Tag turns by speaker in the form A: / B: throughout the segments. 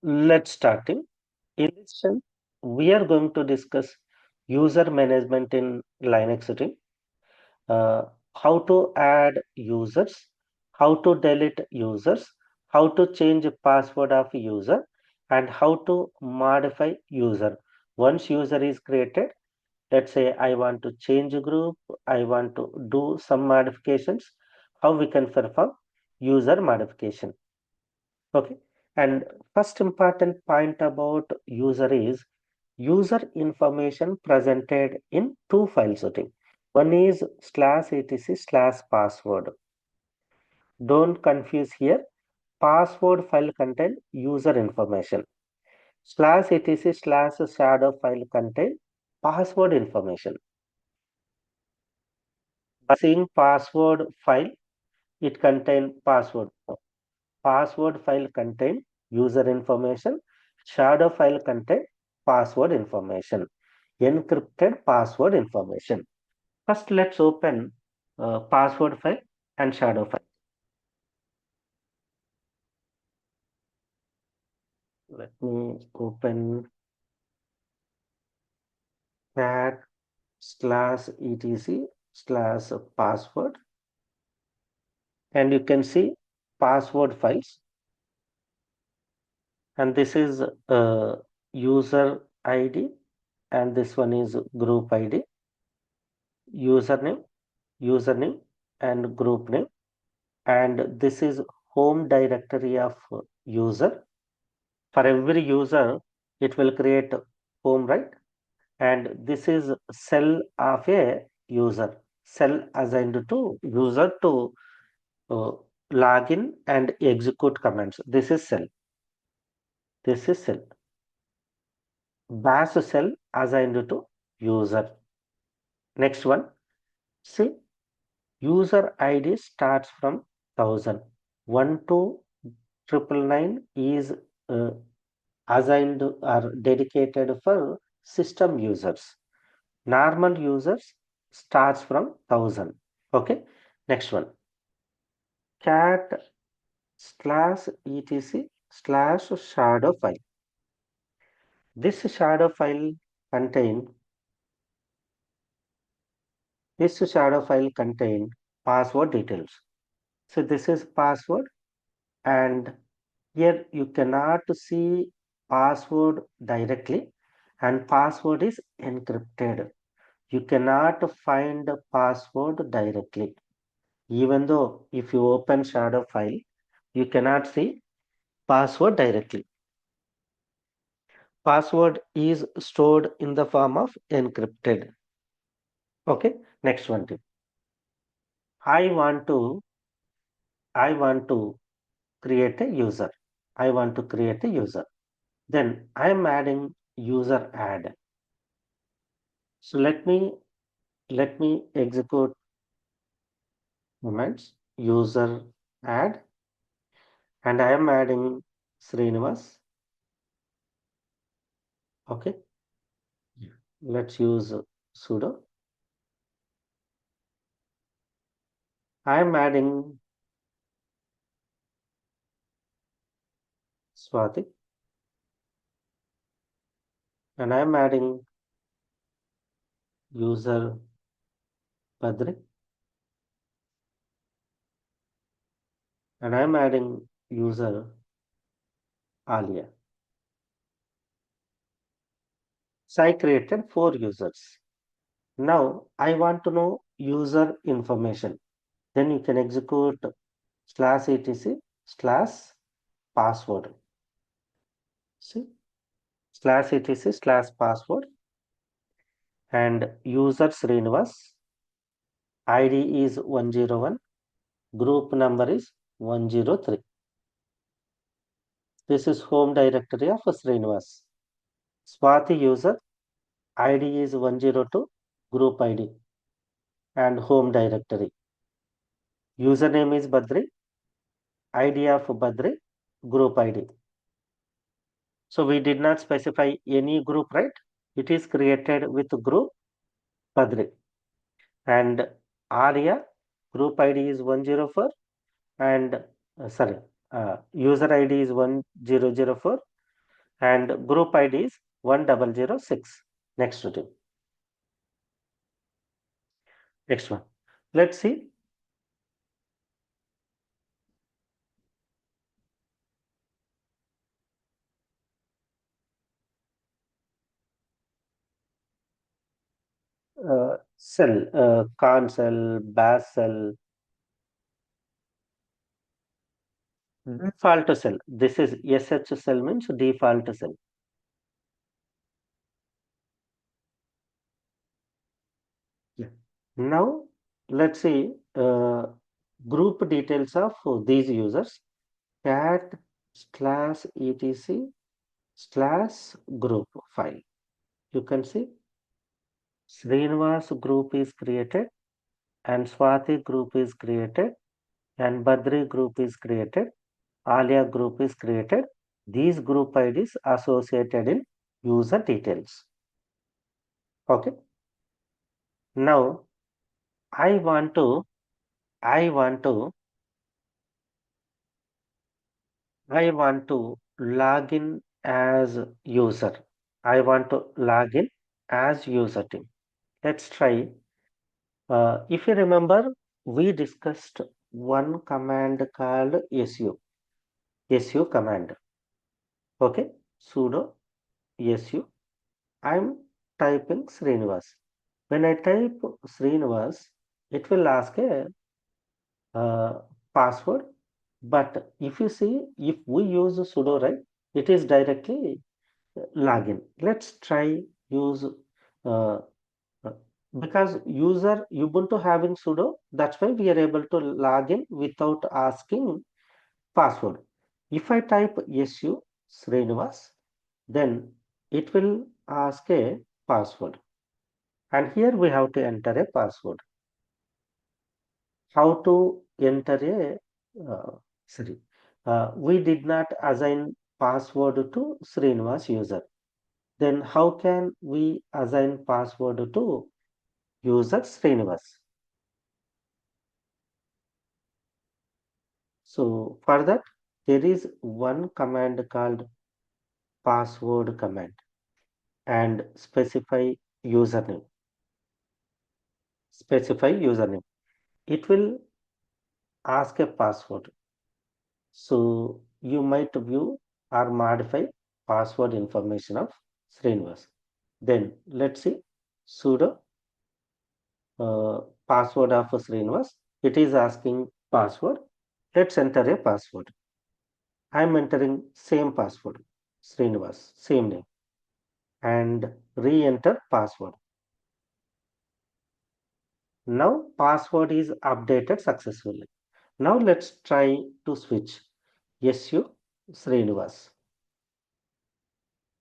A: Let's start it. In this session, we are going to discuss user management in Linux team, uh, how to add users, how to delete users, how to change password of user, and how to modify user. Once user is created, let's say I want to change a group, I want to do some modifications, how we can perform user modification. Okay. And first important point about user is user information presented in two file setting. One is /etc/password. Don't confuse here. Password file contain user information. /etc/shadow file contain password information. By seeing password file, it contain password. Password file contain user information. Shadow file contain password information. Encrypted password information. First, let's open password file and shadow file. Let me open cat/etc/password, and you can see password files. And this is user ID, and this one is group ID, username, username, and group name. And this is home directory of user. For every user, it will create home, right? And this is cell of a user, cell assigned to user to uh, log in and execute commands. This is cell. This is cell. Bash cell assigned to user. Next one. See, user ID starts from 1000. 1 to 999 is uh, assigned or dedicated for system users. Normal users starts from 1000. Okay. Next one. cat/etc/shadow file. This shadow file contain password details. So this is password, and here you cannot see password directly, and password is encrypted. You cannot find the password directly. Even though if you open shadow file, you cannot see password directly. Password is stored in the form of encrypted. Okay, next one tip. I want to I want to create a user. I want to create a user. Then I am adding user add. So let me execute moments user add, and I am adding Sreenivas. Okay, let's use sudo. I am adding Swati, and I am adding user Padri, and I am adding user Alia. So I created 4 users. Now I want to know user information. Then you can execute /etc/password. See, /etc/password, and user Srinivas. ID is 101. Group number is 103. This is home directory of Srinivas. Swati user ID is 102. Group ID and home directory. Username is Badri. ID of Badri. Group ID. So we did not specify any group, right? It is created with group Badri. And Arya group ID is 104, and user ID is 1004, and group ID is 1006. Next routine. Next one. Let's see. Cell, Khan cell, Bash cell, default cell. This is SH cell means default cell. Yeah. Now let's see group details of these users. Cat slash etc slash group file. You can see Srinivas group is created and Swati group is created and Badri group is created. Alia group is created. These group IDs associated in user details. Okay. Now I want to I want to I want to log in as user. I want to log in as user team. Let's try. If you remember, we discussed one command called su command. Okay, sudo su. I'm typing Srinivas. When I type Srinivas, it will ask a password. But if you see, if we use sudo, right, it is directly login. Let's try use uh, uh, because user Ubuntu having sudo, that's why we are able to log in without asking password. If I type su Srinivas, then it will ask a password. And here we have to enter a password. How to enter sorry, we did not assign password to Srinivas user. Then how can we assign password to user Srinivas? So for that, there is one command called password command and username. Specify username. It will ask a password. So you might view or modify password information of Srinivas. Then let's see sudo password of Srinivas. It is asking password. Let's enter a password. I'm entering same password, Srinivas, same name, and re-enter password. Now password is updated successfully. Now let's try to switch SU Srinivas.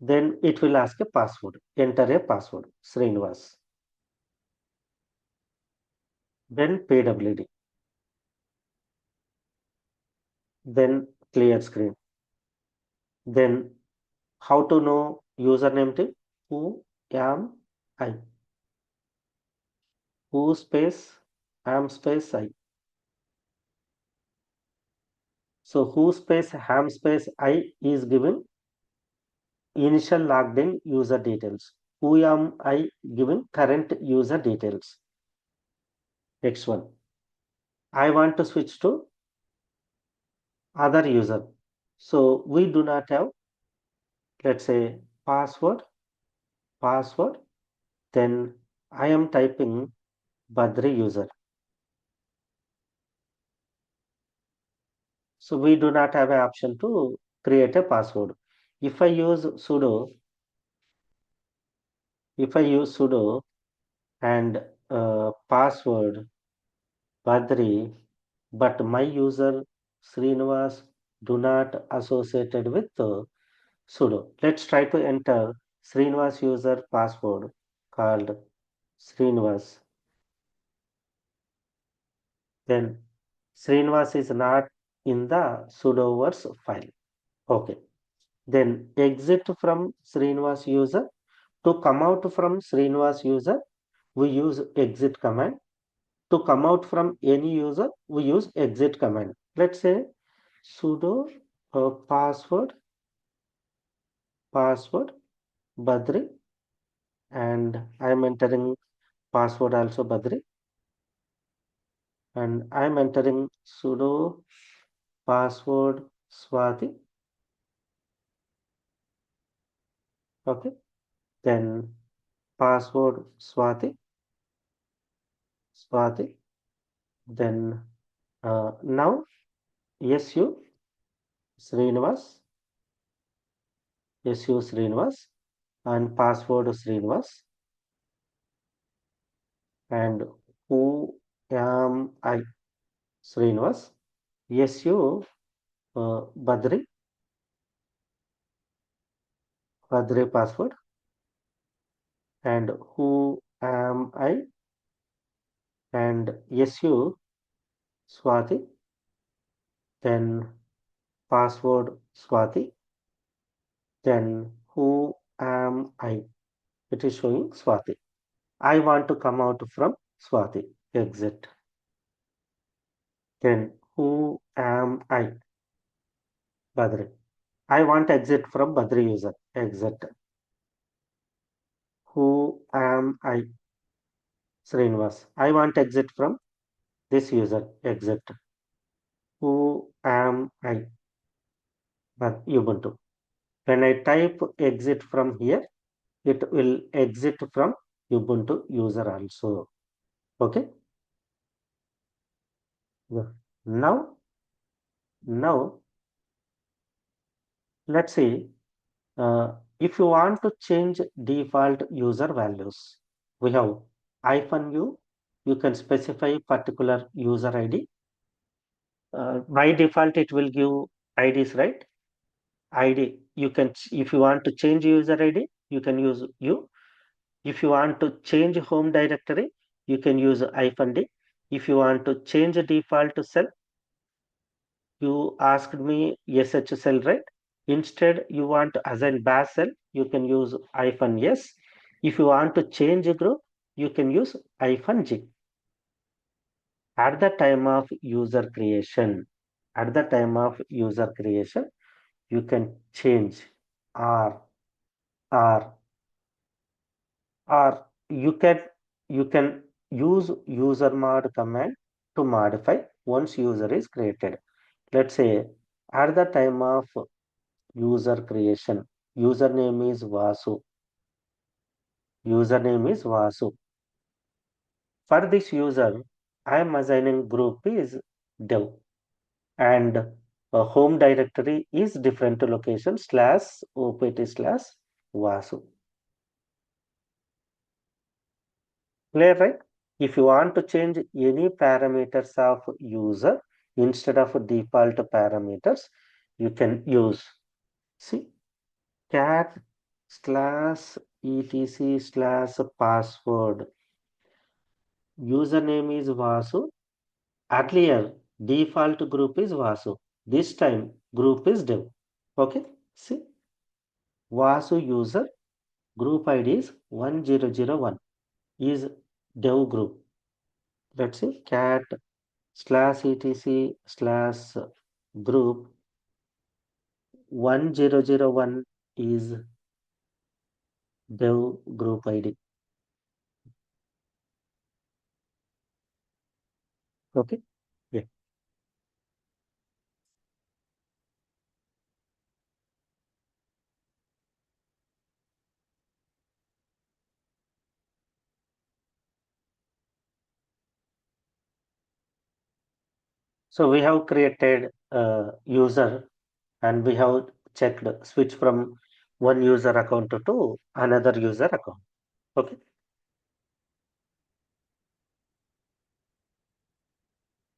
A: Then it will ask a password. Enter a password, Srinivas. Then PWD. Then clear screen. Then how to know username tip? Who am I? Who space am space I. So who space ham space I is given initial logged in user details. Who am I given current user details. Next one. I want to switch to other user. So we do not have, let's say, password. Then I am typing Badri user. So we do not have an option to create a password. If I use sudo, and password Badri, but my user Srinivas do not associated with sudo. Let's try to enter Srinivas user password called Srinivas. Then Srinivas is not in the sudoverse file. Okay. Then exit from Srinivas user. To come out from Srinivas user, we use exit command. To come out from any user, we use exit command. Let's say sudo password password Badri, and I'm entering password also Badri, and I'm entering sudo password Swati. Okay, then password Swati. Then now SU Sreenivas, SU Sreenivas, and password Sreenivas, and who am I? Sreenivas. SU Badri, Badri password, and who am I? And SU Swati, then password Swati, then who am I? It is showing Swati. I want to come out from Swati. Exit. Then who am I? Badri. I want exit from Badri user. Exit. Who am I? Srinivas. I want exit from this user. Exit. Who am I? Ubuntu. When I type exit from here, it will exit from Ubuntu user also. Okay. Yeah. Now, let's see. If you want to change default user values, we have -u. You can specify particular user ID. By default, it will give IDs, right? ID. You can, if you want to change user ID, you can use U. If you want to change home directory, you can use -d. If you want to change default cell, you asked me SH cell, right? Instead, you want to assign bash cell, you can use -s. If you want to change group, you can use -g. At the time of user creation, you can change or or or you can use user mod command to modify once user is created. Let's say at the time of user creation, username is Vasu. Username is Vasu. For this user, I am assigning group is dev, and home directory is different location /opt/Vasu. Clear, right? If you want to change any parameters of user instead of default parameters, you can use, see, cat /etc/password. Username is Vasu. Earlier, default group is Vasu. This time, group is dev. Okay. See, Vasu user group ID is 1001 is dev group. Let's see, cat /etc/group 1001 is dev group ID. Okay. Yeah. So we have created a user and we have checked switch from one user account to another user account. Okay.